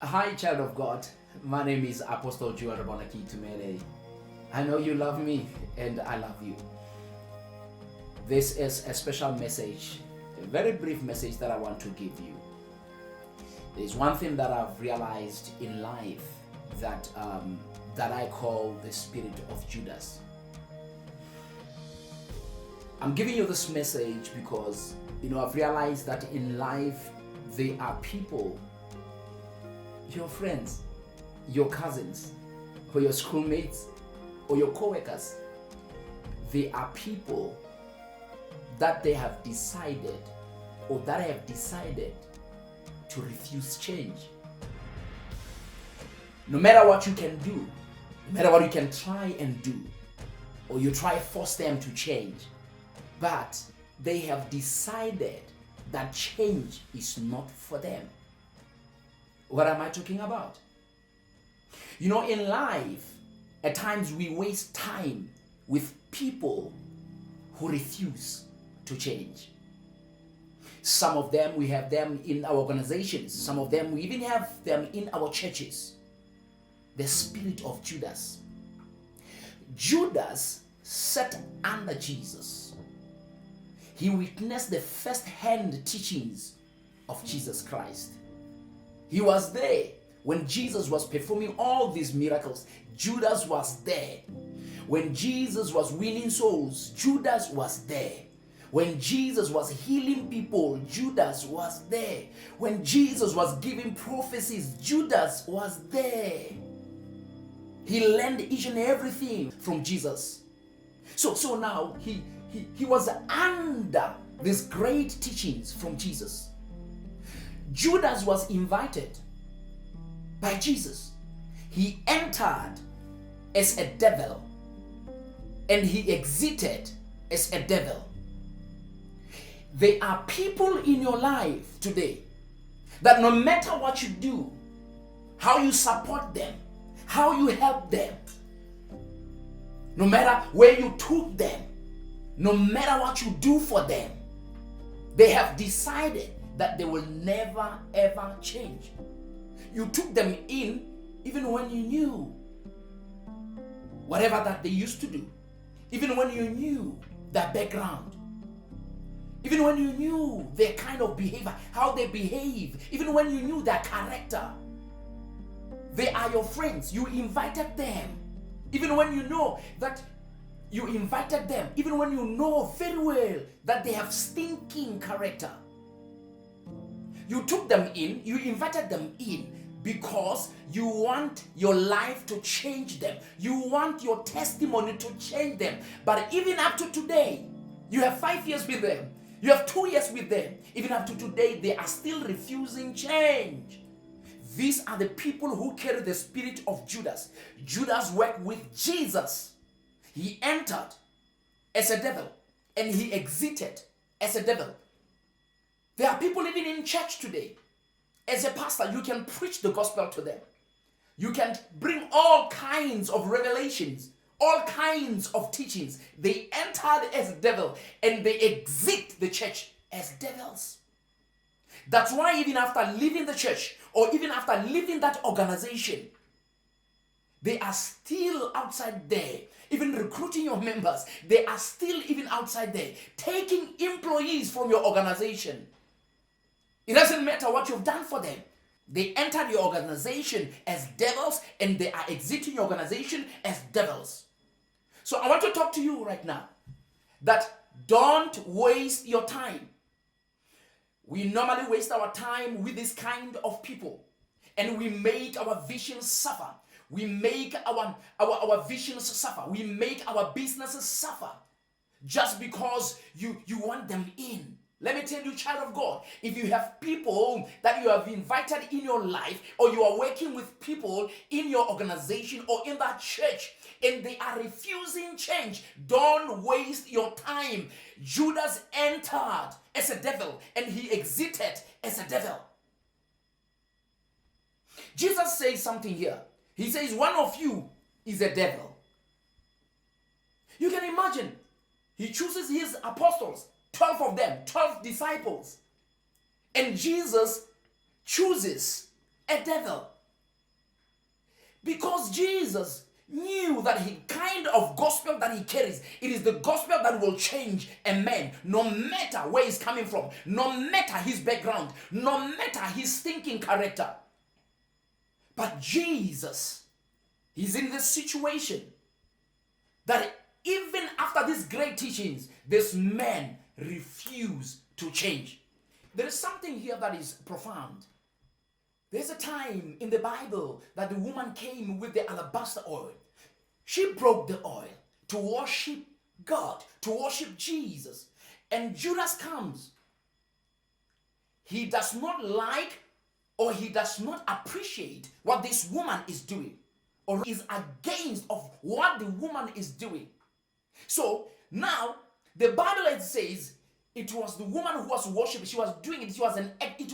Hi, child of God. My name is Apostle Joel Bonaki Tumele. I know you love me and I love you. This is a special message, a very brief message that I want to give you. There's one thing that I've realized in life that that I call the spirit of Judas. I'm giving you this message because I've realized that in life there are people, your friends, your cousins, or your schoolmates, or your co-workers. They are people that they have decided, or that have decided to refuse change. No matter what you can do, no matter what you can try and do, or you try force them to change, but they have decided that change is not for them. What am I talking about? In life, at times we waste time with people who refuse to change. Some of them, we have them in our organizations. Some of them, we even have them in our churches. The spirit of Judas. Judas sat under Jesus. He witnessed the first-hand teachings of Jesus Christ. He was there when Jesus was performing all these miracles. Judas was there. When Jesus was winning souls, Judas was there. When Jesus was healing people, Judas was there. When Jesus was giving prophecies, Judas was there. He learned each and everything from Jesus. So now he was under these great teachings from Jesus. Judas was invited by Jesus. He entered as a devil and he exited as a devil. There are people in your life today that no matter what you do, how you support them, how you help them, no matter where you took them, no matter what you do for them, they have decided that they will never ever change. You took them in even when you knew whatever that they used to do, even when you knew their background, even when you knew their kind of behavior, how they behave, even when you knew their character. They are your friends. You invited them, even when you know that you invited them, even when you know very well that they have stinking character. You took them in, you invited them in because you want your life to change them. You want your testimony to change them. But even up to today, you have 5 years with them, you have 2 years with them. Even up to today, they are still refusing change. These are the people who carry the spirit of Judas. Judas worked with Jesus. He entered as a devil and he exited as a devil. There are people living in church today. As a pastor, you can preach the gospel to them. You can bring all kinds of revelations, all kinds of teachings. They entered as devil and they exit the church as devils. That's why even after leaving the church or even after leaving that organization, they are still outside there, even recruiting your members. They are still even outside there, taking employees from your organization. It doesn't matter what you've done for them. They entered your organization as devils and they are exiting your organization as devils. So I want to talk to you right now that don't waste your time. We normally waste our time with this kind of people and we make our visions suffer. We make our visions suffer. We make our businesses suffer just because you want them in. Let me tell you, child of God, if you have people that you have invited in your life, or you are working with people in your organization or in that church, and they are refusing change, don't waste your time. Judas entered as a devil and he exited as a devil. Jesus says something here. He says, one of you is a devil. You can imagine, he chooses his apostles, 12 of them, 12 disciples. And Jesus chooses a devil. Because Jesus knew that the kind of gospel that he carries, it is the gospel that will change a man, no matter where he's coming from, no matter his background, no matter his thinking character. But Jesus, he's in this situation that even after these great teachings, this man refused to change. There is something here that is profound. There's a time in the Bible that the woman came with the alabaster oil. She broke the oil to worship God, to worship Jesus. And Judas comes. He does not like or he does not appreciate what this woman is doing, or is against of what the woman is doing. So now the Bible says it was the woman who was worshiping. She was doing it. It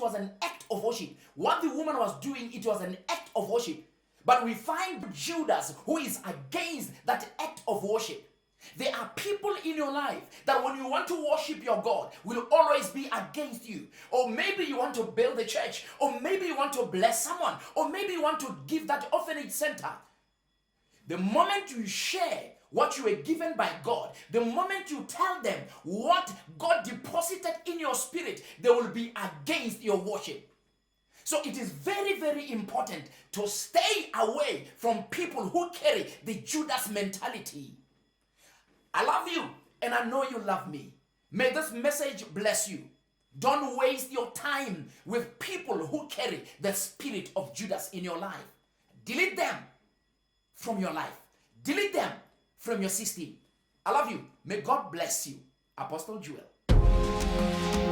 was an act of worship. What the woman was doing, it was an act of worship. But we find Judas who is against that act of worship. There are people in your life that when you want to worship your God will always be against you. Or maybe you want to build a church, or maybe you want to bless someone, or maybe you want to give that orphanage center. The moment you share what you were given by God, the moment you tell them what God deposited in your spirit, they will be against your worship. So it is very, very important to stay away from people who carry the Judas mentality. I love you, and I know you love me. May this message bless you. Don't waste your time with people who carry the spirit of Judas in your life. Delete them from your life. Delete them from your system. I love you. May God bless you. Apostle Joel.